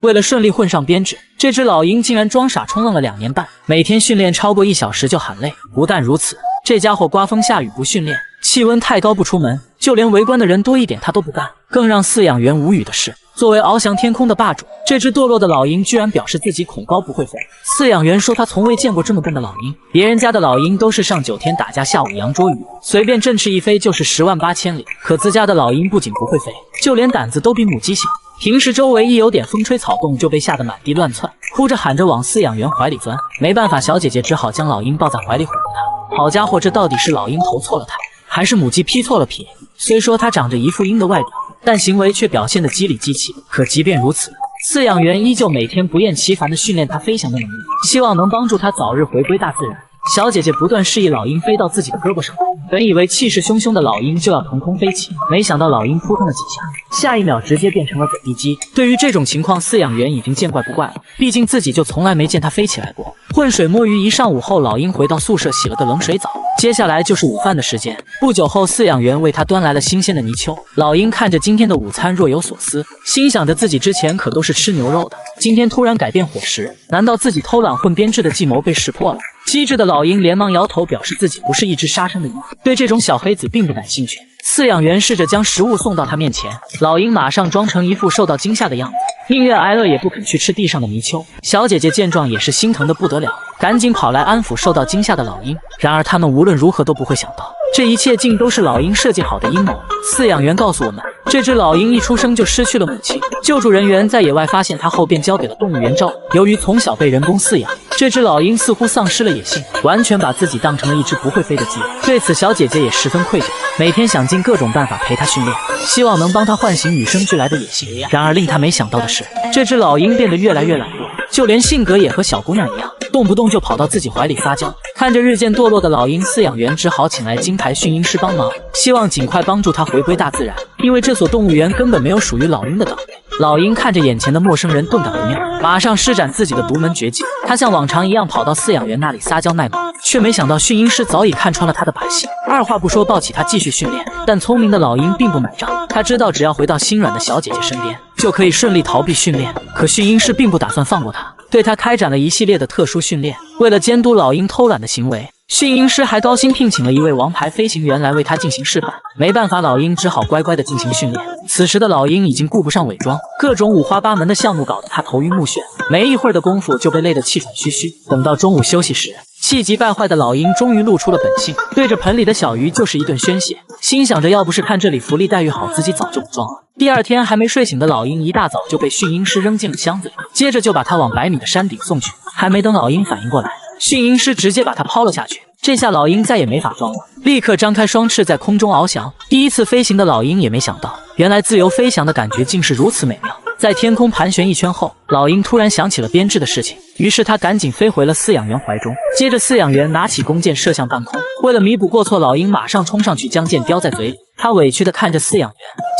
为了顺利混上编制，这只老鹰竟然装傻充愣了2年半，每天训练超过1小时就喊累。不但如此，这家伙刮风下雨不训练，气温太高不出门，就连围观的人多一点他都不干。更让饲养员无语的是，作为翱翔天空的霸主，这只堕落的老鹰居然表示自己恐高不会飞。饲养员说他从未见过这么笨的老鹰，别人家的老鹰都是上9天打架下午扬捉鱼，随便振翅一飞就是10万8千里，可自家的老鹰不仅不会飞，就连胆子都比母鸡小。平时周围一有点风吹草动就被吓得满地乱窜，哭着喊着往饲养员怀里钻。没办法，小姐姐只好将老鹰抱在怀里哄着它。好家伙，这到底是老鹰投错了胎，还是母鸡劈错了撇？虽说它长着一副鹰的外表，但行为却表现得机里机气。可即便如此，饲养员依旧每天不厌其烦地训练它飞翔的能力，希望能帮助它早日回归大自然。小姐姐不断示意老鹰飞到自己的胳膊上，本以为气势汹汹的老鹰就要腾空飞起，没想到老鹰扑腾了几下，下一秒直接变成了走地鸡。对于这种情况，饲养员已经见怪不怪了，毕竟自己就从来没见它飞起来过。浑水摸鱼一上午后，老鹰回到宿舍洗了个冷水澡，接下来就是午饭的时间。不久后，饲养员为它端来了新鲜的泥鳅。老鹰看着今天的午餐若有所思，心想着自己之前可都是吃牛肉的，今天突然改变伙食，难道自己偷懒混编制的计谋被识破了？机智的老鹰连忙摇头，表示自己不是一只杀生的鹰，对这种小黑子并不感兴趣。饲养员试着将食物送到他面前，老鹰马上装成一副受到惊吓的样子，宁愿挨饿也不肯去吃地上的泥鳅。小姐姐见状也是心疼得不得了，赶紧跑来安抚受到惊吓的老鹰。然而他们无论如何都不会想到，这一切竟都是老鹰设计好的阴谋。饲养员告诉我们，这只老鹰一出生就失去了母亲，救助人员在野外发现它后便交给了动物园照。由于从小被人工饲养，这只老鹰似乎丧失了野性，完全把自己当成了一只不会飞的鸡。对此，小姐姐也十分愧疚，每天想尽各种办法陪它训练，希望能帮它唤醒与生俱来的野性。然而令她没想到的是，这只老鹰变得越来越懒惰，就连性格也和小姑娘一样，动不动就跑到自己怀里撒娇。看着日渐堕落的老鹰，饲养员只好请来金牌驯鹰师帮忙，希望尽快帮助它回归大自然，因为这所动物园根本没有属于老鹰的岛屿。老鹰看着眼前的陌生人，顿感不妙，马上施展自己的独门绝技。他像往常一样跑到饲养员那里撒娇卖萌，却没想到驯鹰师早已看穿了他的把戏，二话不说抱起他继续训练。但聪明的老鹰并不买账，他知道只要回到心软的小姐姐身边，就可以顺利逃避训练。可驯鹰师并不打算放过他，对他开展了一系列的特殊训练。为了监督老鹰偷懒的行为，驯鹰师还高薪聘请了一位王牌飞行员来为他进行示范。没办法，老鹰只好乖乖地进行训练。此时的老鹰已经顾不上伪装，各种五花八门的项目搞得他头晕目眩，没一会儿的功夫就被累得气喘吁吁。等到中午休息时，气急败坏的老鹰终于露出了本性，对着盆里的小鱼就是一顿宣泄，心想着要不是看这里福利待遇好，自己早就不装了。第二天还没睡醒的老鹰一大早就被驯鹰师扔进了箱子里，接着就把它往100米的山顶送去。还没等老鹰反应过来，驯鹰师直接把它抛了下去。这下老鹰再也没法装了，立刻张开双翅在空中翱翔。第一次飞行的老鹰也没想到，原来自由飞翔的感觉竟是如此美妙。在天空盘旋一圈后，老鹰突然想起了编制的事情，于是他赶紧飞回了饲养员怀中。接着饲养员拿起弓箭射向半空，为了弥补过错，老鹰马上冲上去将箭叼在嘴里。他委屈地看着饲养员，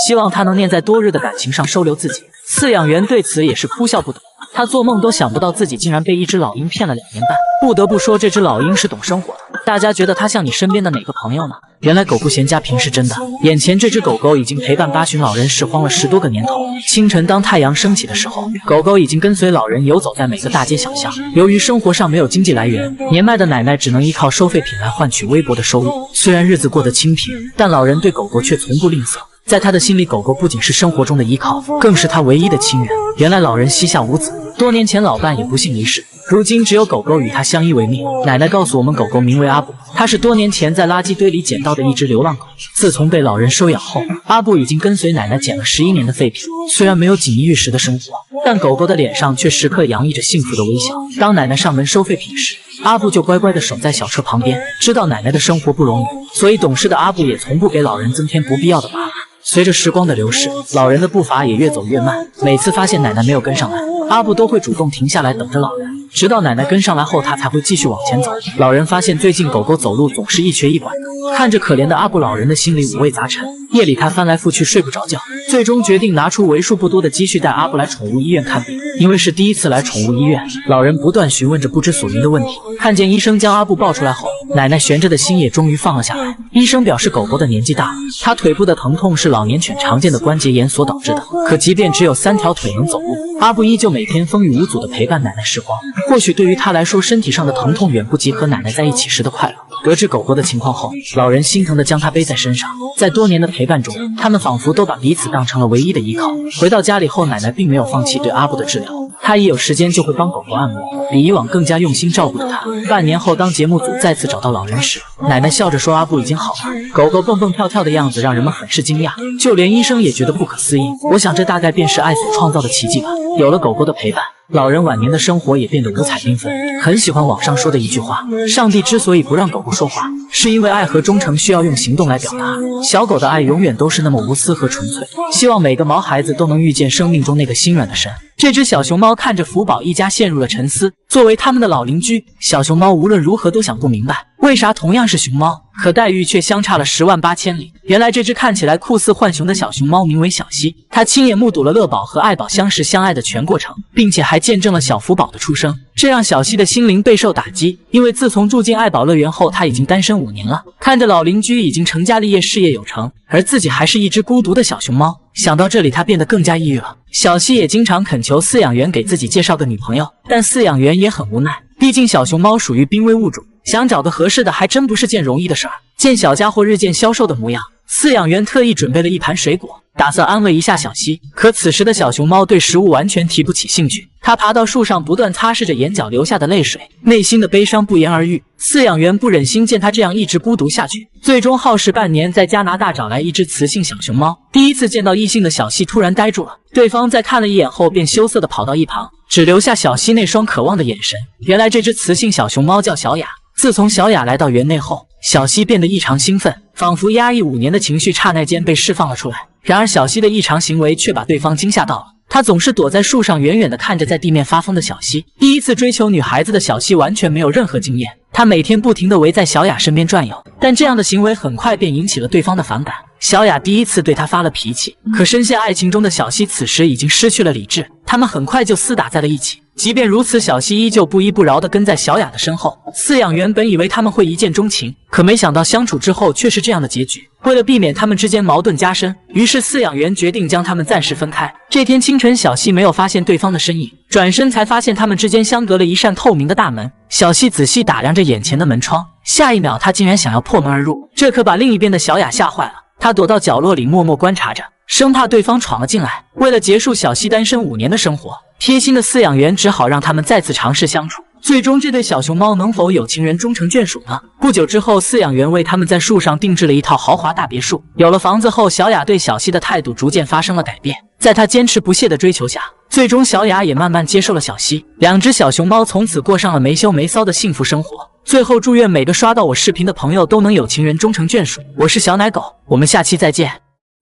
希望他能念在多日的感情上收留自己。饲养员对此也是哭笑不得，他做梦都想不到自己竟然被一只老鹰骗了2年半。不得不说，这只老鹰是懂生活的。大家觉得它像你身边的哪个朋友呢？原来狗不嫌家贫是真的。眼前这只狗狗已经陪伴8旬老人拾荒了10多个年头。清晨当太阳升起的时候，狗狗已经跟随老人游走在每个大街小巷。由于生活上没有经济来源，年迈的奶奶只能依靠收废品来换取微薄的收入。虽然日子过得清贫，但老人对狗狗却从不吝啬。在他的心里，狗狗不仅是生活中的依靠，更是他唯一的亲人。原来老人膝下无子，多年前老伴也不幸离世，如今只有狗狗与他相依为命。奶奶告诉我们，狗狗名为阿布，它是多年前在垃圾堆里捡到的一只流浪狗。自从被老人收养后，阿布已经跟随奶奶捡了11年的废品。虽然没有锦衣玉食的生活，但狗狗的脸上却时刻洋溢着幸福的微笑。当奶奶上门收废品时，阿布就乖乖地守在小车旁边，知道奶奶的生活不容易，所以懂事的阿布也从不给老人增添不必要的麻烦。随着时光的流逝，老人的步伐也越走越慢。每次发现奶奶没有跟上来，阿布都会主动停下来等着老人，直到奶奶跟上来后，他才会继续往前走。老人发现最近狗狗走路总是一瘸一拐的，看着可怜的阿布，老人的心里五味杂陈。夜里他翻来覆去睡不着觉，最终决定拿出为数不多的积蓄带阿布来宠物医院看病。因为是第一次来宠物医院，老人不断询问着不知所云的问题。看见医生将阿布抱出来后，奶奶悬着的心也终于放了下来。医生表示狗狗的年纪大了，它腿部的疼痛是老年犬常见的关节炎所导致的。可即便只有3条腿能走路，阿布依旧每天风雨无阻地陪伴奶奶时光。或许对于他来说，身体上的疼痛远不及和奶奶在一起时的快乐。得知狗狗的情况后，老人心疼地将它背在身上。在多年的陪伴中，他们仿佛都把彼此当成了唯一的依靠。回到家里后，奶奶并没有放弃对阿布的治疗，她一有时间就会帮狗狗按摩，比以往更加用心照顾着它。半年后，当节目组再次找到老人时，奶奶笑着说阿布已经好了。狗狗蹦蹦跳跳的样子让人们很是惊讶，就连医生也觉得不可思议。我想这大概便是爱所创造的奇迹吧。有了狗狗的陪伴，老人晚年的生活也变得五彩缤纷。很喜欢网上说的一句话，上帝之所以不让狗狗说话，是因为爱和忠诚需要用行动来表达。小狗的爱永远都是那么无私和纯粹，希望每个毛孩子都能遇见生命中那个心软的神。这只小熊猫看着福宝一家陷入了沉思。作为他们的老邻居，小熊猫无论如何都想不明白，为啥同样是熊猫，可待遇却相差了10万8千里。原来这只看起来酷似浣熊的小熊猫名为小西，它亲眼目睹了乐宝和爱宝相识相爱的全过程，并且还见证了小福宝的出生，这让小西的心灵备受打击。因为自从住进爱宝乐园后，他已经单身5年了，看着老邻居已经成家立业，事业有成，而自己还是一只孤独的小熊猫。想到这里，他变得更加抑郁了。小西也经常恳求饲养员给自己介绍个女朋友，但饲养员也很无奈，毕竟小熊猫属于濒危物种，想找个合适的还真不是件容易的事儿。见小家伙日渐消瘦的模样，饲养员特意准备了一盘水果，打算安慰一下小西。可此时的小熊猫对食物完全提不起兴趣，它爬到树上，不断擦拭着眼角流下的泪水，内心的悲伤不言而喻。饲养员不忍心见它这样一直孤独下去，最终耗时半年，在加拿大找来一只雌性小熊猫。第一次见到异性的小西突然呆住了，对方在看了一眼后便羞涩地跑到一旁，只留下小西那双渴望的眼神。原来这只雌性小熊猫叫小雅。自从小雅来到园内后，小西变得异常兴奋，仿佛压抑5年的情绪刹那间被释放了出来。然而小西的异常行为却把对方惊吓到了，他总是躲在树上远远地看着在地面发疯的小西。第一次追求女孩子的小西完全没有任何经验，他每天不停地围在小雅身边转悠，但这样的行为很快便引起了对方的反感。小雅第一次对他发了脾气，可深陷爱情中的小西此时已经失去了理智，他们很快就厮打在了一起。即便如此，小西依旧不依不饶地跟在小雅的身后。饲养员本以为他们会一见钟情，可没想到相处之后却是这样的结局。为了避免他们之间矛盾加深，于是饲养员决定将他们暂时分开。这天清晨，小西没有发现对方的身影，转身才发现他们之间相隔了一扇透明的大门。小西仔细打量着眼前的门窗，下一秒他竟然想要破门而入，这可把另一边的小雅吓坏了。他躲到角落里默默观察着，生怕对方闯了进来。为了结束小西单身5年的生活，贴心的饲养员只好让他们再次尝试相处。最终这对小熊猫能否有情人终成眷属呢？不久之后，饲养员为他们在树上定制了一套豪华大别墅。有了房子后，小雅对小西的态度逐渐发生了改变。在她坚持不懈的追求下，最终小雅也慢慢接受了小西。2只小熊猫从此过上了没羞没臊的幸福生活。最后祝愿每个刷到我视频的朋友都能有情人终成眷属。我是小奶狗，我们下期再见。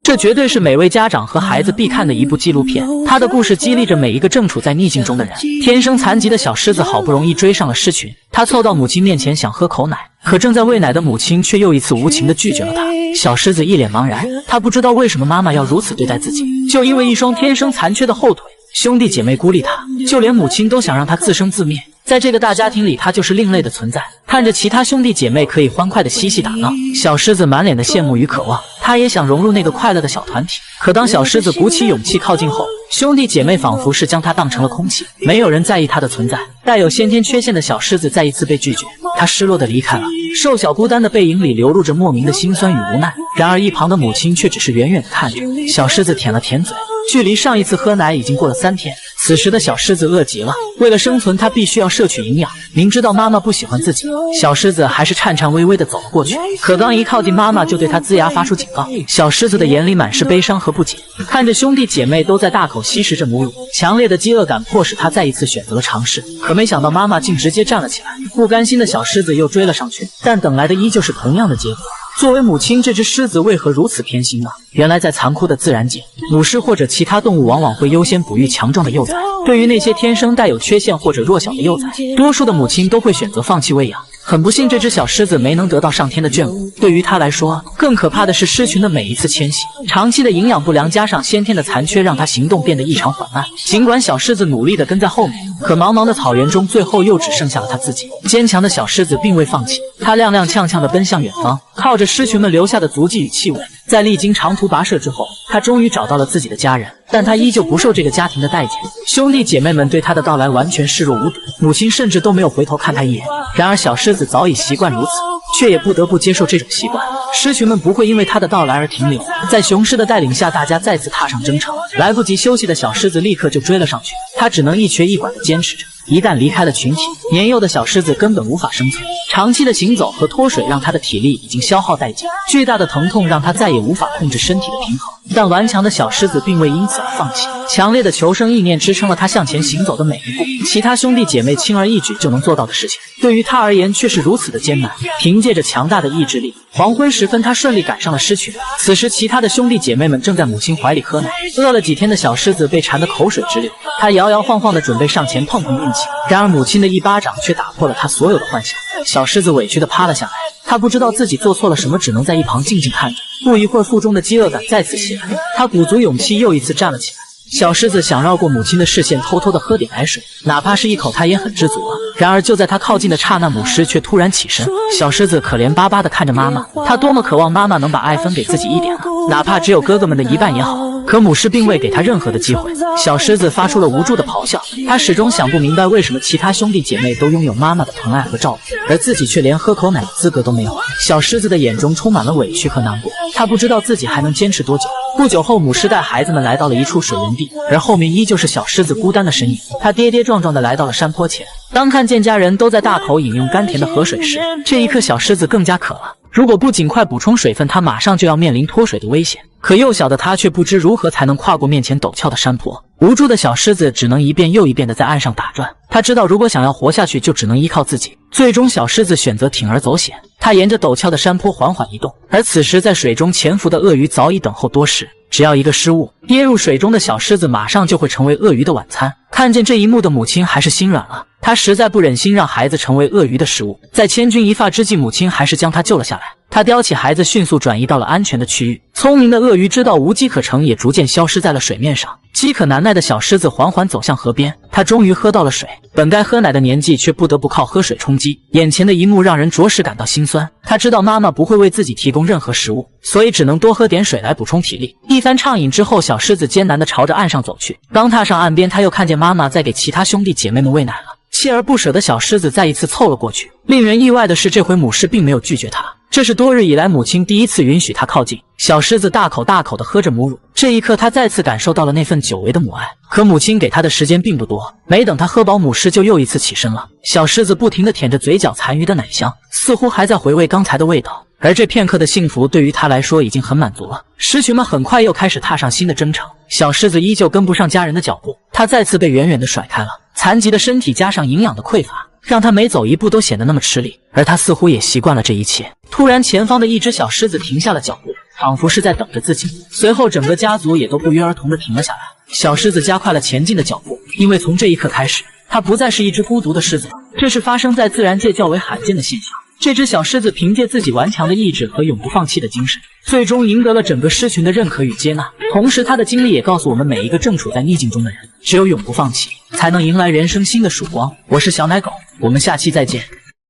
这绝对是每位家长和孩子必看的一部纪录片，他的故事激励着每一个正处在逆境中的人。天生残疾的小狮子好不容易追上了狮群，他凑到母亲面前想喝口奶，可正在喂奶的母亲却又一次无情地拒绝了他。小狮子一脸茫然，他不知道为什么妈妈要如此对待自己，就因为一双天生残缺的后腿。兄弟姐妹孤立他，就连母亲都想让他自生自灭。在这个大家庭里，他就是另类的存在。看着其他兄弟姐妹可以欢快的嬉戏打闹，小狮子满脸的羡慕与渴望，他也想融入那个快乐的小团体。可当小狮子鼓起勇气靠近后，兄弟姐妹仿佛是将他当成了空气，没有人在意他的存在。带有先天缺陷的小狮子再一次被拒绝，他失落地离开了。瘦小孤单的背影里流露着莫名的心酸与无奈。然而一旁的母亲却只是远远地看着。小狮子舔了舔嘴，距离上一次喝奶已经过了3天。此时的小狮子饿极了，为了生存，它必须要摄取营养。明知道妈妈不喜欢自己，小狮子还是颤颤巍巍地走了过去。可刚一靠近妈妈，就对它龇牙发出警告。小狮子的眼里满是悲伤和不解，看着兄弟姐妹都在大口吸食着母乳，强烈的饥饿感迫使它再一次选择了尝试。可没想到妈妈竟直接站了起来。不甘心的小狮子又追了上去，但等来的依旧是同样的结果。作为母亲，这只狮子为何如此偏心呢？原来在残酷的自然界，母狮或者其他动物往往会优先哺育强壮的幼崽。对于那些天生带有缺陷或者弱小的幼崽，多数的母亲都会选择放弃喂养。很不幸，这只小狮子没能得到上天的眷顾。对于它来说，更可怕的是狮群的每一次迁徙。长期的营养不良加上先天的残缺，让它行动变得异常缓慢。尽管小狮子努力地跟在后面，可茫茫的草原中，最后又只剩下了它自己。坚强的小狮子并未放弃，它踉踉跄跄地奔向远方，靠着狮群们留下的足迹与气味。在历经长途跋涉之后，它终于找到了自己的家人，但它依旧不受这个家庭的待见。兄弟姐妹们对它的到来完全视若无睹，母亲甚至都没有回头看它一眼。然而小狮子早已习惯如此，却也不得不接受这种习惯。狮群们不会因为它的到来而停留，在雄狮的带领下，大家再次踏上征程。来不及休息的小狮子立刻就追了上去，它只能一瘸一拐地坚持着。一旦离开了群体，年幼的小狮子根本无法生存。长期的行走和脱水让它的体力已经消耗殆尽，巨大的疼痛让它再也无法控制身体的平衡。但顽强的小狮子并未因此而放弃，强烈的求生意念支撑了它向前行走的每一步。其他兄弟姐妹轻而易举就能做到的事情，对于他而言却是如此的艰难。凭借着强大的意志力，黄昏时分，他顺利赶上了狮群。此时，其他的兄弟姐妹们正在母亲怀里喝奶。饿了几天的小狮子被馋得口水直流，他摇摇晃晃地准备上前碰碰运气，然而母亲的一巴掌却打破了他所有的幻想。小狮子委屈地趴了下来，他不知道自己做错了什么，只能在一旁静静看着。不一会儿，腹中的饥饿感再次袭来，他鼓足勇气又一次站了起来。小狮子想绕过母亲的视线，偷偷地喝点奶水，哪怕是一口，他也很知足了。然而就在他靠近的刹那，母狮却突然起身。小狮子可怜巴巴地看着妈妈，他多么渴望妈妈能把爱分给自己一点啊，哪怕只有哥哥们的一半也好。可母狮并未给他任何的机会。小狮子发出了无助的咆哮，他始终想不明白为什么其他兄弟姐妹都拥有妈妈的疼爱和照顾，而自己却连喝口奶的资格都没有。小狮子的眼中充满了委屈和难过，他不知道自己还能坚持多久。不久后，母狮带孩子们来到了一处水源地，而后面依旧是小狮子孤单的身影。他跌跌撞撞地来到了山坡前，当看见家人都在大口饮用甘甜的河水时，这一刻小狮子更加渴了。如果不尽快补充水分，他马上就要面临脱水的危险。可幼小的他却不知如何才能跨过面前陡峭的山坡。无助的小狮子只能一遍又一遍地在岸上打转。他知道，如果想要活下去，就只能依靠自己。最终，小狮子选择铤而走险，他沿着陡峭的山坡缓缓移动。而此时，在水中潜伏的鳄鱼早已等候多时。只要一个失误，跌入水中的小狮子马上就会成为鳄鱼的晚餐。看见这一幕的母亲还是心软了，她实在不忍心让孩子成为鳄鱼的食物。在千钧一发之际，母亲还是将他救了下来。他叼起孩子，迅速转移到了安全的区域。聪明的鳄鱼知道无机可乘，也逐渐消失在了水面上。饥渴难耐的小狮子缓缓走向河边，他终于喝到了水。本该喝奶的年纪，却不得不靠喝水充饥。眼前的一幕让人着实感到心酸。他知道妈妈不会为自己提供任何食物，所以只能多喝点水来补充体力。一番畅饮之后，小狮子艰难地朝着岸上走去。刚踏上岸边，他又看见妈妈在给其他兄弟姐妹们喂奶了。锲而不舍的小狮子再一次凑了过去。令人意外的是，这回母狮并没有拒绝他，这是多日以来母亲第一次允许他靠近。小狮子大口大口地喝着母乳，这一刻他再次感受到了那份久违的母爱。可母亲给他的时间并不多，没等他喝饱，母狮就又一次起身了。小狮子不停地舔着嘴角残余的奶香，似乎还在回味刚才的味道。而这片刻的幸福对于他来说已经很满足了。狮群们很快又开始踏上新的征程，小狮子依旧跟不上家人的脚步，他再次被远远地甩开了。残疾的身体加上营养的匮乏，让他每走一步都显得那么吃力，而他似乎也习惯了这一切。突然，前方的一只小狮子停下了脚步，仿佛是在等着自己。随后，整个家族也都不约而同地停了下来。小狮子加快了前进的脚步，因为从这一刻开始，它不再是一只孤独的狮子了。这是发生在自然界较为罕见的现象。这只小狮子凭借自己顽强的意志和永不放弃的精神，最终赢得了整个狮群的认可与接纳。同时，他的经历也告诉我们每一个正处在逆境中的人，只有永不放弃，才能迎来人生新的曙光。我是小奶狗，我们下期再见。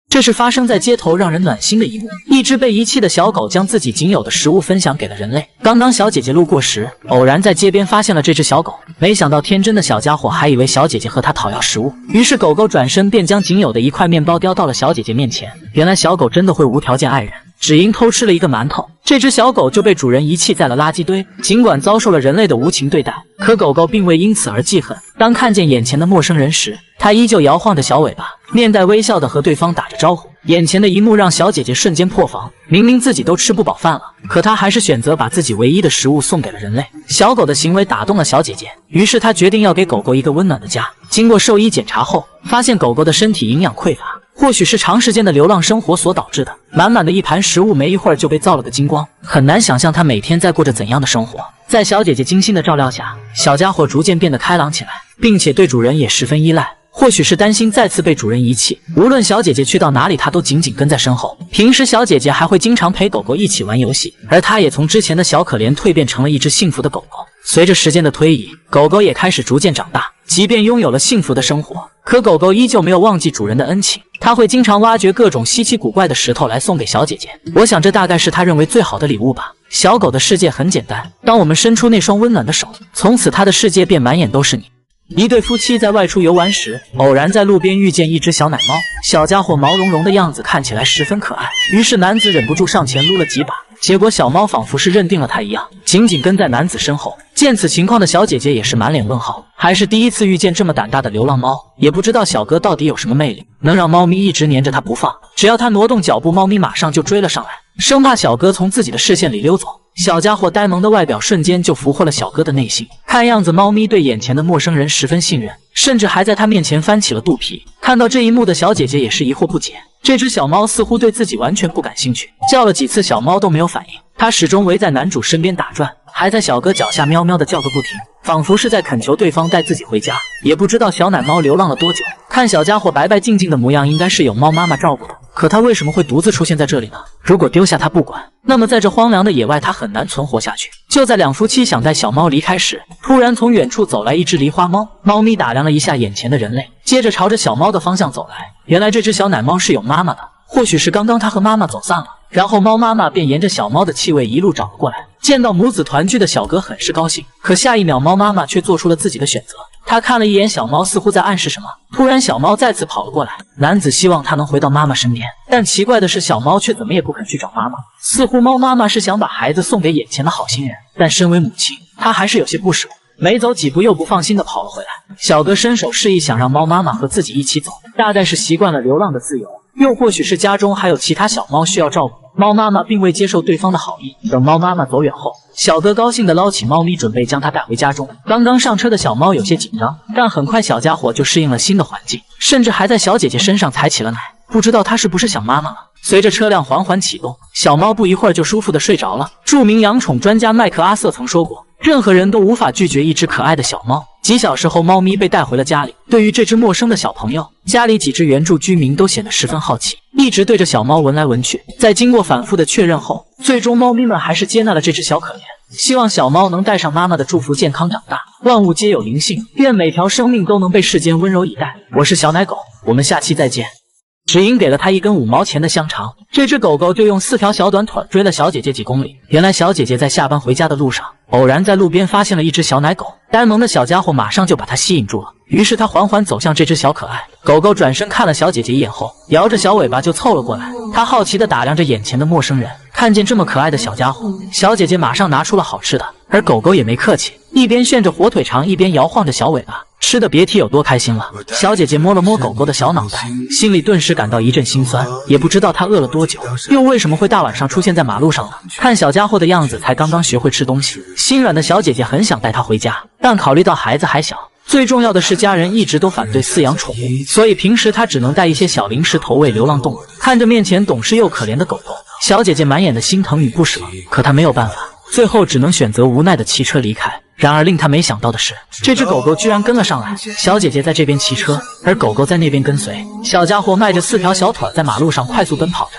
这是发生在街头让人暖心的一幕，一只被遗弃的小狗将自己仅有的食物分享给了人类。刚刚小姐姐路过时，偶然在街边发现了这只小狗，没想到天真的小家伙还以为小姐姐和他讨要食物，于是狗狗转身便将仅有的一块面包叼到了小姐姐面前。原来小狗真的会无条件爱人，只因偷吃了一个馒头，这只小狗就被主人遗弃在了垃圾堆。尽管遭受了人类的无情对待，可狗狗并未因此而记恨。当看见眼前的陌生人时，它依旧摇晃着小尾巴，面带微笑地和对方打着招呼。眼前的一幕让小姐姐瞬间破防，明明自己都吃不饱饭了，可她还是选择把自己唯一的食物送给了人类。小狗的行为打动了小姐姐，于是她决定要给狗狗一个温暖的家。经过兽医检查后，发现狗狗的身体营养匮乏，或许是长时间的流浪生活所导致的。满满的一盘食物没一会儿就被造了个精光，很难想象它每天在过着怎样的生活。在小姐姐精心的照料下，小家伙逐渐变得开朗起来，并且对主人也十分依赖。或许是担心再次被主人遗弃，无论小姐姐去到哪里，她都紧紧跟在身后。平时小姐姐还会经常陪狗狗一起玩游戏，而她也从之前的小可怜蜕变成了一只幸福的狗狗。随着时间的推移，狗狗也开始逐渐长大，即便拥有了幸福的生活，可狗狗依旧没有忘记主人的恩情。它会经常挖掘各种稀奇古怪的石头来送给小姐姐，我想这大概是它认为最好的礼物吧。小狗的世界很简单，当我们伸出那双温暖的手，从此它的世界便满眼都是你。一对夫妻在外出游玩时，偶然在路边遇见一只小奶猫，小家伙毛茸茸的样子看起来十分可爱，于是男子忍不住上前撸了几把，结果小猫仿佛是认定了他一样，紧紧跟在男子身后。见此情况的小姐姐也是满脸问号，还是第一次遇见这么胆大的流浪猫，也不知道小哥到底有什么魅力，能让猫咪一直黏着它不放，只要它挪动脚步，猫咪马上就追了上来，生怕小哥从自己的视线里溜走。小家伙呆萌的外表瞬间就俘获了小哥的内心，看样子猫咪对眼前的陌生人十分信任，甚至还在他面前翻起了肚皮。看到这一幕的小姐姐也是疑惑不解，这只小猫似乎对自己完全不感兴趣，叫了几次小猫都没有反应，它始终围在男主身边打转，还在小哥脚下喵喵的叫个不停，仿佛是在恳求对方带自己回家。也不知道小奶猫流浪了多久，看小家伙白白净净的模样，应该是有猫妈妈照顾的，可它为什么会独自出现在这里呢？如果丢下它不管，那么在这荒凉的野外它很难存活下去。就在两夫妻想带小猫离开时，突然从远处走来一只狸花猫，猫咪打量了一下眼前的人类，接着朝着小猫的方向走来。原来这只小奶猫是有妈妈的，或许是刚刚它和妈妈走散了，然后猫妈妈便沿着小猫的气味一路找了过来。见到母子团聚的小哥很是高兴，可下一秒猫妈妈却做出了自己的选择。他看了一眼小猫，似乎在暗示什么。突然小猫再次跑了过来，男子希望它能回到妈妈身边，但奇怪的是小猫却怎么也不肯去找妈妈，似乎猫妈妈是想把孩子送给眼前的好心人，但身为母亲，她还是有些不舍。没走几步又不放心地跑了回来。小哥伸手示意想让猫妈妈和自己一起走，大概是习惯了流浪的自由，又或许是家中还有其他小猫需要照顾，猫妈妈并未接受对方的好意。等猫妈妈走远后，小哥高兴地捞起猫咪，准备将它带回家中。刚刚上车的小猫有些紧张，但很快小家伙就适应了新的环境，甚至还在小姐姐身上采起了奶。不知道它是不是想妈妈了。随着车辆缓缓启动，小猫不一会儿就舒服地睡着了。著名养宠专家麦克阿瑟曾说过，任何人都无法拒绝一只可爱的小猫。几小时后，猫咪被带回了家里。对于这只陌生的小朋友，家里几只原住居民都显得十分好奇，一直对着小猫闻来闻去。在经过反复的确认后，最终猫咪们还是接纳了这只小可怜，希望小猫能带上妈妈的祝福健康长大。万物皆有灵性，愿每条生命都能被世间温柔以待。我是小奶狗，我们下期再见。只因给了他一根5毛钱的香肠，这只狗狗就用4条小短腿追了小姐姐几公里。原来小姐姐在下班回家的路上，偶然在路边发现了一只小奶狗，呆萌的小家伙马上就把它吸引住了。于是他缓缓走向这只小可爱狗狗，转身看了小姐姐一眼后，摇着小尾巴就凑了过来。他好奇地打量着眼前的陌生人，看见这么可爱的小家伙，小姐姐马上拿出了好吃的，而狗狗也没客气，一边炫着火腿肠，一边摇晃着小尾巴，吃的别提有多开心了。小姐姐摸了摸狗狗的小脑袋，心里顿时感到一阵心酸，也不知道它饿了多久，又为什么会大晚上出现在马路上了。看小家伙的样子，才刚刚学会吃东西，心软的小姐姐很想带它回家，但考虑到孩子还小，最重要的是家人一直都反对饲养宠物，所以平时她只能带一些小零食投喂流浪动物。看着面前懂事又可怜的狗狗，小姐姐满眼的心疼与不舍，可她没有办法，最后只能选择无奈的骑车离开。然而令她没想到的是，这只狗狗居然跟了上来。小姐姐在这边骑车，而狗狗在那边跟随。小家伙迈着4条小腿在马路上快速奔跑着。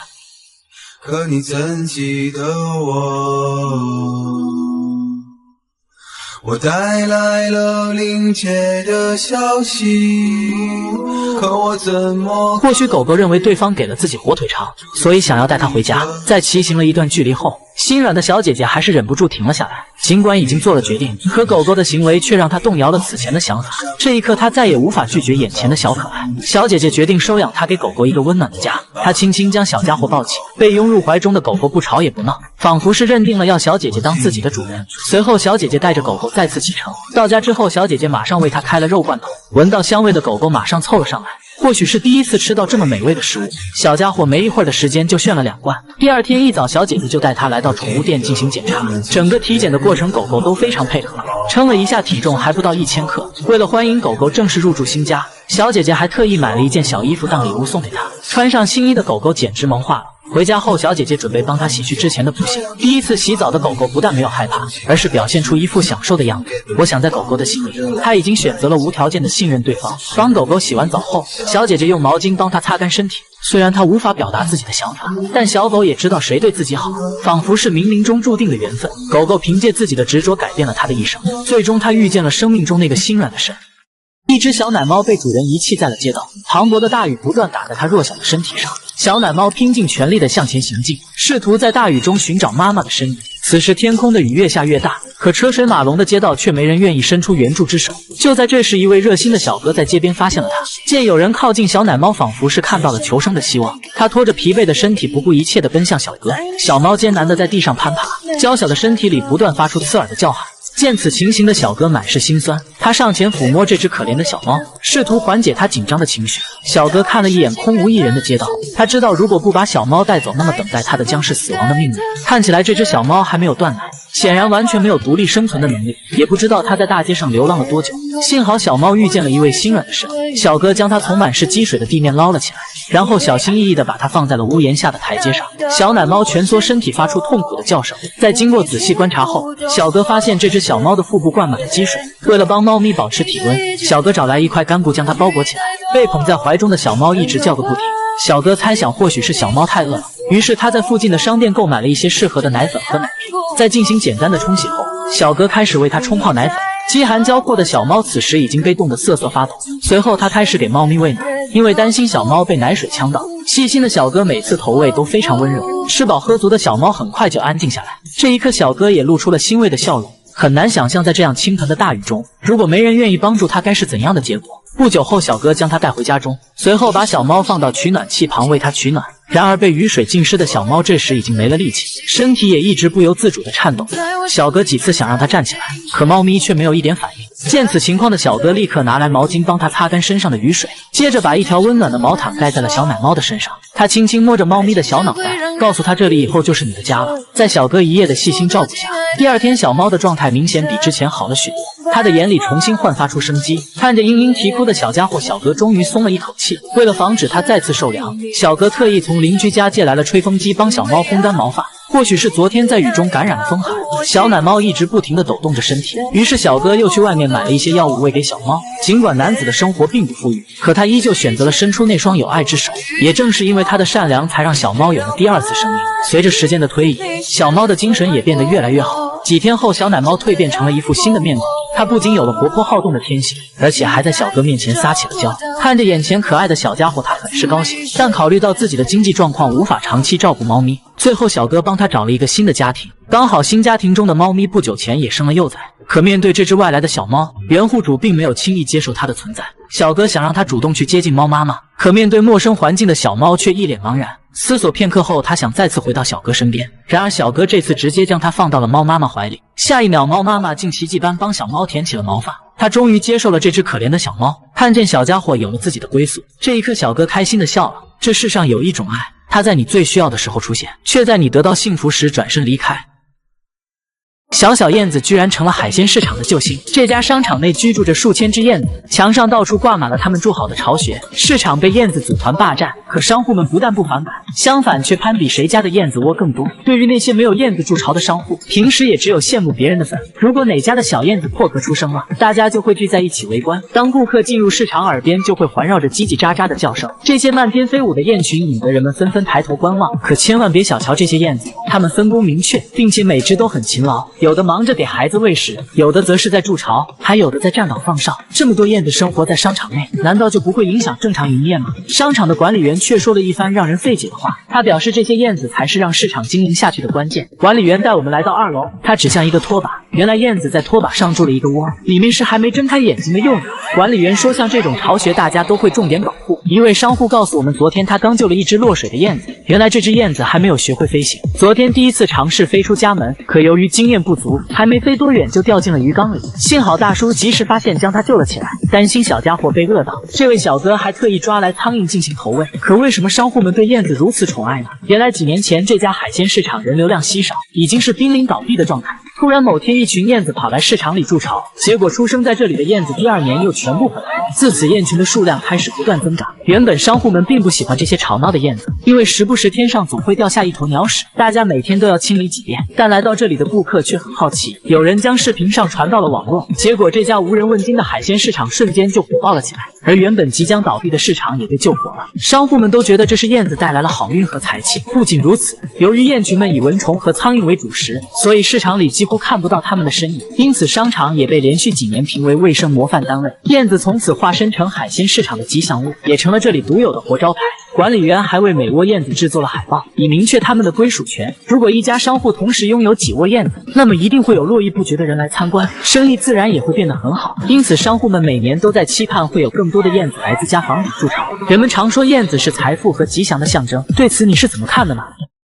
可你怎记得我带来了临界的消息，可我怎么……或许狗狗认为对方给了自己火腿肠，所以想要带它回家。在骑行了一段距离后，心软的小姐姐还是忍不住停了下来。尽管已经做了决定，可狗狗的行为却让她动摇了此前的想法。这一刻，她再也无法拒绝眼前的小可爱。小姐姐决定收养它，给狗狗一个温暖的家。她轻轻将小家伙抱起，被拥入怀中的狗狗不吵也不闹，仿佛是认定了要小姐姐当自己的主人。随后，小姐姐带着狗狗再次启程。到家之后，小姐姐马上为它开了肉罐头，闻到香味的狗狗马上凑了上来。或许是第一次吃到这么美味的食物，小家伙没一会儿的时间就炫了2罐。第二天一早，小姐姐就带它来到宠物店进行检查。整个体检的过程，狗狗都非常配合，称了一下体重还不到1000克。为了欢迎狗狗正式入住新家，小姐姐还特意买了一件小衣服当礼物送给它。穿上新衣的狗狗简直萌化了，回家后，小姐姐准备帮她洗去之前的不幸。第一次洗澡的狗狗不但没有害怕，而是表现出一副享受的样子。我想在狗狗的心里，她已经选择了无条件的信任对方。帮狗狗洗完澡后，小姐姐用毛巾帮它擦干身体。虽然她无法表达自己的想法，但小狗也知道谁对自己好，仿佛是冥冥中注定的缘分。狗狗凭借自己的执着改变了它的一生，最终它遇见了生命中那个心软的神。一只小奶猫被主人遗弃在了街道，磅礴的大雨不断打在它弱小的身体上。小奶猫拼尽全力地向前行进，试图在大雨中寻找妈妈的身影。此时天空的雨越下越大，可车水马龙的街道却没人愿意伸出援助之手。就在这时，一位热心的小哥在街边发现了它，见有人靠近小奶猫，仿佛是看到了求生的希望。他拖着疲惫的身体，不顾一切地奔向小哥。小猫艰难地在地上攀爬，娇小的身体里不断发出刺耳的叫喊。见此情形的小哥满是心酸，他上前抚摸这只可怜的小猫，试图缓解它紧张的情绪。小哥看了一眼空无一人的街道，他知道如果不把小猫带走，那么等待他的将是死亡的命运。看起来这只小猫还没有断奶，显然完全没有独立生存的能力，也不知道它在大街上流浪了多久。幸好小猫遇见了一位心软的神，小哥将它从满是积水的地面捞了起来，然后小心翼翼地把它放在了屋檐下的台阶上。小奶猫蜷缩身体，发出痛苦的叫声。在经过仔细观察后，小哥发现这只小猫的腹部灌满了积水。为了帮猫咪保持体温，小哥找来一块干布将它包裹起来。被捧在怀中的小猫一直叫个不停。小哥猜想或许是小猫太饿了，于是他在附近的商店购买了一些适合的奶粉和奶瓶。在进行简单的冲洗后，小哥开始为它冲泡奶粉。饥寒交迫的小猫此时已经被冻得瑟瑟发抖。随后他开始给猫咪喂奶，因为担心小猫被奶水呛到，细心的小哥每次投喂都非常温柔。吃饱喝足的小猫很快就安静下来，这一刻小哥也露出了欣慰的笑容。很难想象在这样倾盆的大雨中，如果没人愿意帮助他，该是怎样的结果。不久后，小哥将它带回家中，随后把小猫放到取暖器旁为它取暖。然而被雨水浸湿的小猫这时已经没了力气，身体也一直不由自主地颤抖。小哥几次想让它站起来，可猫咪却没有一点反应。见此情况的小哥立刻拿来毛巾帮它擦干身上的雨水，接着把一条温暖的毛毯盖在了小奶猫的身上。他轻轻摸着猫咪的小脑袋，告诉它这里以后就是你的家了。在小哥一夜的细心照顾下，第二天小猫的状态明显比之前好了许多，它的眼里重新焕发出生机。看着嘤嘤啼哭的小家伙，小哥终于松了一口气。为了防止它再次受凉，小哥特意从邻居家借来了吹风机，帮小猫烘干毛发。或许是昨天在雨中感染了风寒，小奶猫一直不停地抖动着身体。于是小哥又去外面买了一些药物喂给小猫。尽管男子的生活并不富裕，可他依旧选择了伸出那双有爱之手。也正是因为他的善良，才让小猫有了第二次生命。随着时间的推移，小猫的精神也变得越来越好。几天后，小奶猫蜕变成了一副新的面孔。它不仅有了活泼好动的天性，而且还在小哥面前撒起了娇。看着眼前可爱的小家伙，他很是高兴。但考虑到自己的经济状况无法长期照顾猫咪，最后小哥帮他找了一个新的家庭。刚好新家庭中的猫咪不久前也生了幼崽。可面对这只外来的小猫，原户主并没有轻易接受它的存在。小哥想让它主动去接近猫妈妈，可面对陌生环境的小猫却一脸茫然。思索片刻后，他想再次回到小哥身边，然而小哥这次直接将它放到了猫妈妈怀里。下一秒，猫妈妈竟奇迹般帮小猫舔起了毛发。他终于接受了这只可怜的小猫，看见小家伙有了自己的归宿，这一刻小哥开心地笑了。这世上有一种爱，它在你最需要的时候出现，却在你得到幸福时转身离开。小小燕子居然成了海鲜市场的救星。这家商场内居住着数千只燕子，墙上到处挂满了它们筑好的巢穴。市场被燕子组团霸占，可商户们不但不反感，相反却攀比谁家的燕子窝更多。对于那些没有燕子筑巢的商户，平时也只有羡慕别人的份。如果哪家的小燕子破壳出生了，大家就会聚在一起围观。当顾客进入市场，耳边就会环绕着叽叽喳喳的叫声。这些漫天飞舞的燕群引得人们纷纷抬头观望。可千万别小瞧这些燕子，它们分工明确，并且每只都很勤劳。有的忙着给孩子喂食，有的则是在筑巢，还有的在站岗放哨。这么多燕子生活在商场内，难道就不会影响正常营业吗？商场的管理员却说了一番让人费解的话。他表示这些燕子才是让市场经营下去的关键。管理员带我们来到2楼，他指向一个拖把，原来燕子在拖把上筑了一个窝，里面是还没睁开眼睛的幼鸟。管理员说，像这种巢穴大家都会重点保护。一位商户告诉我们，昨天他刚救了一只落水的燕子，原来这只燕子还没有学会飞行，昨天第一次尝试飞出家门，可由于经验不足，还没飞多远就掉进了鱼缸里。幸好大叔及时发现，将它救了起来。担心小家伙被饿到，这位小哥还特意抓来苍蝇进行投喂。可为什么商户们对燕子如此宠爱呢？原来几年前这家海鲜市场人流量稀少，已经是濒临倒闭的状态。突然某天，一群燕子跑来市场里筑巢，结果出生在这里的燕子第2年又全部回来。自此燕群的数量开始不断增长。原本商户们并不喜欢这些吵闹的燕子，因为时不时天上总会掉下一坨鸟屎，大家每天都要清理几遍。但来到这里的顾客却很好奇，有人将视频上传到了网络，结果这家无人问津的海鲜市场瞬间就火爆了起来，而原本即将倒闭的市场也被救活了。商户们都觉得这是燕子带来了好运和财气。不仅如此，由于燕群们以蚊虫和苍蝇为主食，所以市场里几乎看不到它们的身影，因此商场也被连续几年评为卫生模范单位。燕子从此化身成海鲜市场的吉祥物，也成了这里独有的活招牌。管理员还为每窝燕子制作了海报，以明确它们的归属权。如果一家商户同时拥有几窝燕子，那么一定会有络绎不绝的人来参观，生意自然也会变得很好。因此，商户们每年都在期盼会有更多的燕子来自家房里筑巢。人们常说燕子是财富和吉祥的象征，对此你是怎么看的呢？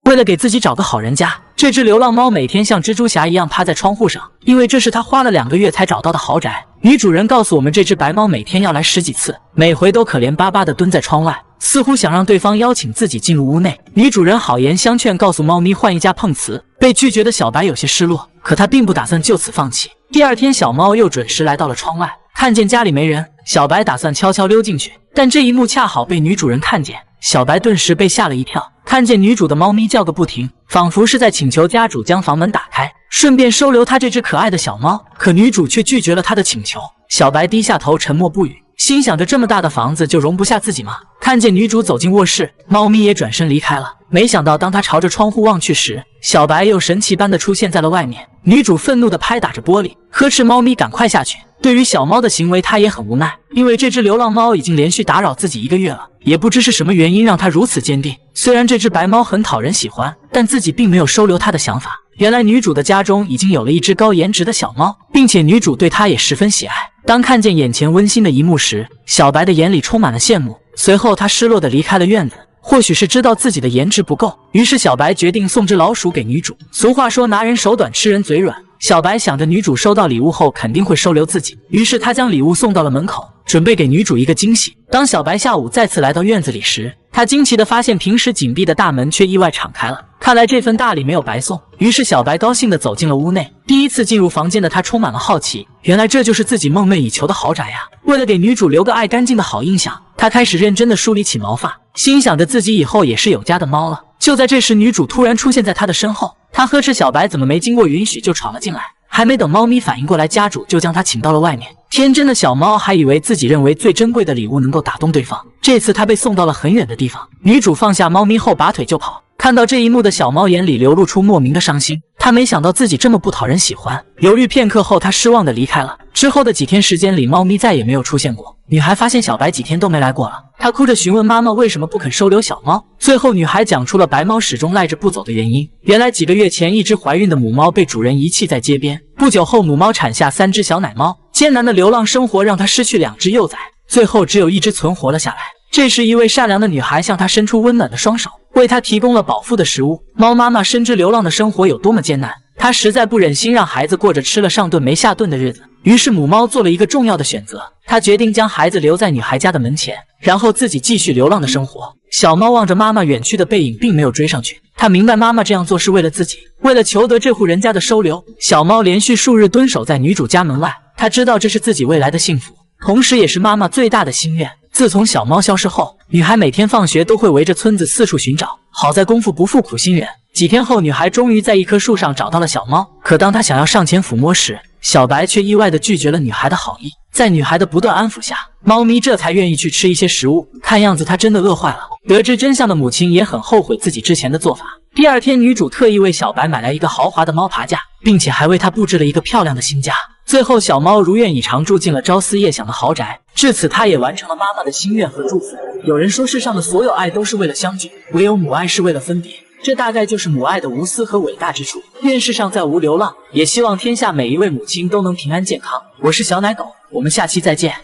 为了给自己找个好人家，这只流浪猫每天像蜘蛛侠一样趴在窗户上，因为这是他花了2个月才找到的豪宅。女主人告诉我们，这只白猫每天要来10几次，每回都可怜巴巴地蹲在窗外，似乎想让对方邀请自己进入屋内。女主人好言相劝，告诉猫咪换一家碰瓷。被拒绝的小白有些失落，可他并不打算就此放弃。第二天，小猫又准时来到了窗外，看见家里没人，小白打算悄悄溜进去，但这一幕恰好被女主人看见，小白顿时被吓了一跳。看见女主的猫咪叫个不停，仿佛是在请求家主将房门打开，顺便收留她这只可爱的小猫。可女主却拒绝了她的请求。小白低下头沉默不语，心想着这么大的房子就容不下自己吗？看见女主走进卧室，猫咪也转身离开了。没想到当他朝着窗户望去时，小白又神奇般的出现在了外面。女主愤怒地拍打着玻璃，呵斥猫咪赶快下去。对于小猫的行为，她也很无奈，因为这只流浪猫已经连续打扰自己1个月了，也不知是什么原因让她如此坚定。虽然这只白猫很讨人喜欢，但自己并没有收留它的想法。原来女主的家中已经有了一只高颜值的小猫，并且女主对它也十分喜爱。当看见眼前温馨的一幕时，小白的眼里充满了羡慕。随后他失落地离开了院子，或许是知道自己的颜值不够，于是小白决定送只老鼠给女主。俗话说拿人手短吃人嘴软，小白想着女主收到礼物后肯定会收留自己，于是他将礼物送到了门口，准备给女主一个惊喜。当小白下午再次来到院子里时，他惊奇地发现平时紧闭的大门却意外敞开了，看来这份大礼没有白送。于是小白高兴地走进了屋内。第一次进入房间的他充满了好奇，原来这就是自己梦寐以求的豪宅呀！为了给女主留个爱干净的好印象，他开始认真地梳理起毛发，心想着自己以后也是有家的猫了。就在这时，女主突然出现在他的身后，他呵斥小白怎么没经过允许就闯了进来。还没等猫咪反应过来，家主就将它请到了外面。天真的小猫还以为自己认为最珍贵的礼物能够打动对方，这次它被送到了很远的地方。女主放下猫咪后拔腿就跑，看到这一幕的小猫眼里流露出莫名的伤心，它没想到自己这么不讨人喜欢。犹豫片刻后，它失望地离开了。之后的几天时间里，猫咪再也没有出现过。女孩发现小白几天都没来过了，她哭着询问妈妈为什么不肯收留小猫。最后女孩讲出了白猫始终赖着不走的原因，原来几个月前一只怀孕的母猫被主人遗弃在街边，不久后母猫产下3只小奶猫，艰难的流浪生活让她失去2只幼崽，最后只有1只存活了下来。这时一位善良的女孩向她伸出温暖的双手，为她提供了饱腹的食物。猫妈妈深知流浪的生活有多么艰难，她实在不忍心让孩子过着吃了上顿没下顿的日子，于是母猫做了一个重要的选择，她决定将孩子留在女孩家的门前，然后自己继续流浪的生活。小猫望着妈妈远去的背影，并没有追上去，它明白妈妈这样做是为了自己。为了求得这户人家的收留，小猫连续数日蹲守在女主家门外，它知道这是自己未来的幸福，同时也是妈妈最大的心愿。自从小猫消失后，女孩每天放学都会围着村子四处寻找，好在功夫不负苦心人。几天后，女孩终于在一棵树上找到了小猫，可当她想要上前抚摸时，小白却意外地拒绝了女孩的好意。在女孩的不断安抚下，猫咪这才愿意去吃一些食物，看样子它真的饿坏了。得知真相的母亲也很后悔自己之前的做法。第二天，女主特意为小白买来一个豪华的猫爬架，并且还为它布置了一个漂亮的新家。最后，小猫如愿以偿住进了朝思夜想的豪宅。至此，它也完成了妈妈的心愿和祝福。有人说，世上的所有爱都是为了相聚，唯有母爱是为了分别。这大概就是母爱的无私和伟大之处。愿世上再无流浪，也希望天下每一位母亲都能平安健康。我是小奶狗，我们下期再见。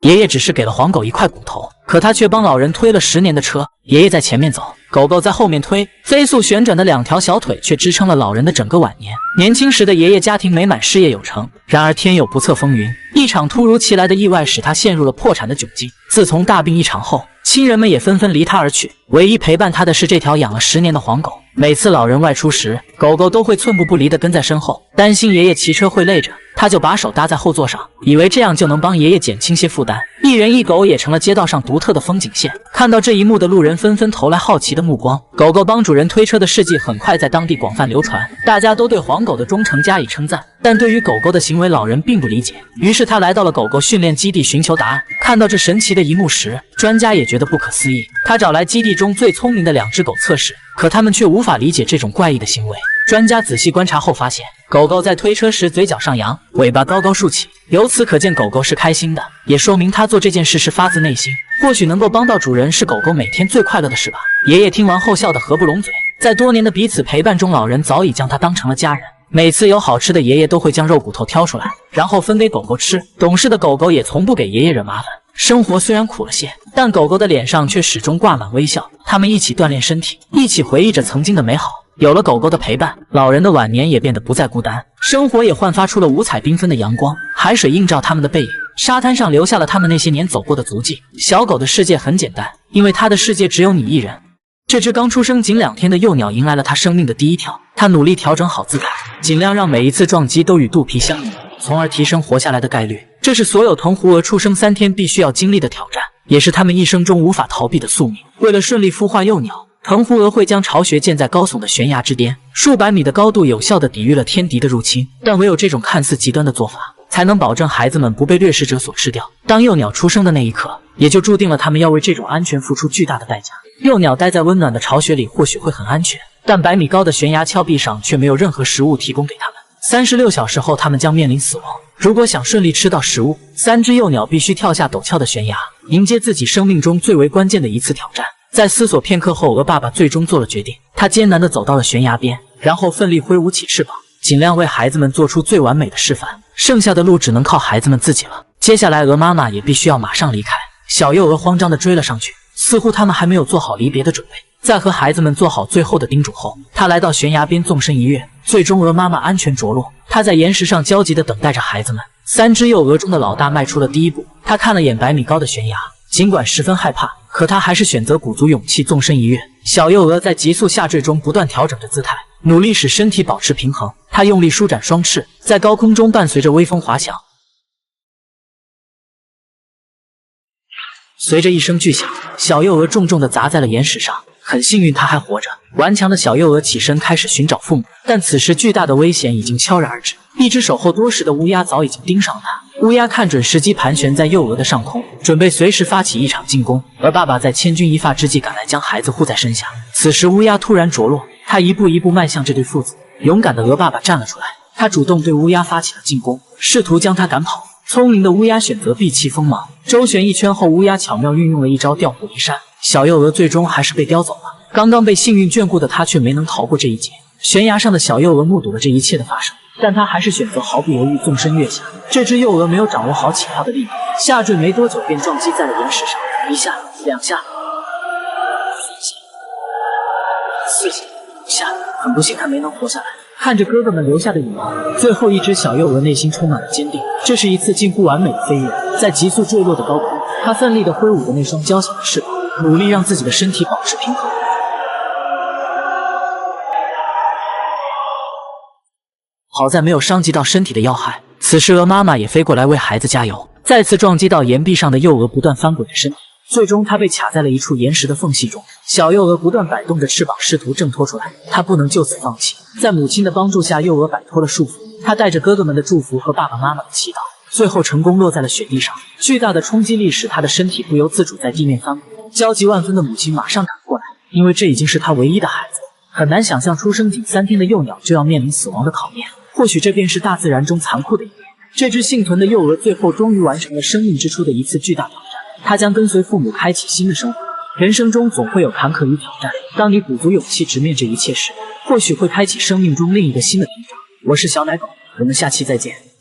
爷爷只是给了黄狗一块骨头，可他却帮老人推了10年的车。爷爷在前面走，狗狗在后面推，飞速旋转的2条小腿却支撑了老人的整个晚年。年轻时的爷爷家庭美满，事业有成，然而天有不测风云，一场突如其来的意外使他陷入了破产的窘境。自从大病一场后，亲人们也纷纷离他而去，唯一陪伴他的是这条养了10年的黄狗。每次老人外出时，狗狗都会寸步不离地跟在身后，担心爷爷骑车会累着，他就把手搭在后座上，以为这样就能帮爷爷减轻些负担。一人一狗也成了街道上独特的风景线。看到这一幕的路人纷纷投来好奇的目光。狗狗帮主人推车的事迹很快在当地广泛流传，大家都对黄狗的忠诚加以称赞。但对于狗狗的行为，老人并不理解，于是他来到了狗狗训练基地寻求答案。看到这神奇的一幕时，专家也觉得不可思议。他找来基地中最聪明的2只狗测试，可他们却无法理解这种怪异的行为。专家仔细观察后发现，狗狗在推车时嘴角上扬，尾巴高高竖起，由此可见狗狗是开心的，也说明它做这件事是发自内心。或许能够帮到主人是狗狗每天最快乐的事吧。爷爷听完后笑得合不拢嘴，在多年的彼此陪伴中，老人早已将它当成了家人。每次有好吃的，爷爷都会将肉骨头挑出来，然后分给狗狗吃。懂事的狗狗也从不给爷爷惹麻烦。生活虽然苦了些，但狗狗的脸上却始终挂满微笑。他们一起锻炼身体，一起回忆着曾经的美好。有了狗狗的陪伴，老人的晚年也变得不再孤单，生活也焕发出了五彩缤纷的阳光。海水映照他们的背影，沙滩上留下了他们那些年走过的足迹。小狗的世界很简单，因为它的世界只有你一人。这只刚出生仅2天的幼鸟迎来了它生命的第一跳，它努力调整好姿态，尽量让每一次撞击都与肚皮相应，从而提升活下来的概率。这是所有藤壶蛾出生3天必须要经历的挑战，也是他们一生中无法逃避的宿命。为了顺利孵化幼鸟，藤壶蛾会将巢穴建在高耸的悬崖之巅，数百米的高度有效地抵御了天敌的入侵。但唯有这种看似极端的做法，才能保证孩子们不被掠食者所吃掉。当幼鸟出生的那一刻，也就注定了他们要为这种安全付出巨大的代价。幼鸟待在温暖的巢穴里或许会很安全，但100米高的悬崖峭壁上却没有任何食物提供给他们。36小时后，他们将面临死亡。如果想顺利吃到食物，3只幼鸟必须跳下陡峭的悬崖，迎接自己生命中最为关键的一次挑战。在思索片刻后，鹅爸爸最终做了决定。他艰难地走到了悬崖边，然后奋力挥舞起翅膀，尽量为孩子们做出最完美的示范。剩下的路只能靠孩子们自己了。接下来，鹅妈妈也必须要马上离开。小幼鹅慌张地追了上去，似乎他们还没有做好离别的准备。在和孩子们做好最后的叮嘱后，他来到悬崖边纵身一跃，最终鹅妈妈安全着陆。他在岩石上焦急地等待着孩子们。3只幼鹅中的老大迈出了第一步，他看了眼100米高的悬崖，尽管十分害怕，可他还是选择鼓足勇气纵身一跃。小幼鹅在急速下坠中不断调整着姿态，努力使身体保持平衡。他用力舒展双翅，在高空中伴随着微风滑翔。随着一声巨响，小幼鹅重重地砸在了岩石上。很幸运，它还活着。顽强的小幼鹅起身开始寻找父母，但此时巨大的危险已经悄然而至。一只守候多时的乌鸦早已经盯上了它。乌鸦看准时机，盘旋在幼鹅的上空，准备随时发起一场进攻。而爸爸在千钧一发之际赶来，将孩子护在身下。此时乌鸦突然着落，他一步一步迈向这对父子。勇敢的鹅爸爸站了出来，他主动对乌鸦发起了进攻，试图将它赶跑。聪明的乌鸦选择避其锋芒，周旋一圈后，乌鸦巧妙运用了一招调虎离山。小幼鹅最终还是被叼走了。刚刚被幸运眷顾的它却没能逃过这一劫。悬崖上的小幼鹅目睹了这一切的发生，但它还是选择毫不犹豫纵身跃下。这只幼鹅没有掌握好起跳的力度，下坠没多久便撞击在了岩石上，1下、2下、3下、4下、5下，很不幸它没能活下来。看着哥哥们留下的羽毛，最后一只小幼鹅内心充满了坚定。这是一次近乎完美的飞跃，在急速坠落的高空，它奋力地挥舞着那双娇小的翅膀，努力让自己的身体保持平衡。好在没有伤及到身体的要害。此时鹅妈妈也飞过来为孩子加油。再次撞击到岩壁上的幼鹅不断翻滚着身体，最终它被卡在了一处岩石的缝隙中。小幼鹅不断摆动着翅膀，试图挣脱出来。它不能就此放弃。在母亲的帮助下，幼鹅摆脱了束缚。它带着哥哥们的祝福和爸爸妈妈的祈祷，最后成功落在了雪地上。巨大的冲击力使它的身体不由自主在地面翻滚。焦急万分的母亲马上赶过来，因为这已经是她唯一的孩子。很难想象出生仅3天的幼鸟就要面临死亡的考验。或许这便是大自然中残酷的一面。这只幸存的幼鹅最后终于完成了生命之初的一次巨大挑战，它将跟随父母开启新的生活。人生中总会有坎坷与挑战，当你鼓足勇气直面这一切时，或许会开启生命中另一个新的篇章。我是小奶狗，我们下期再见。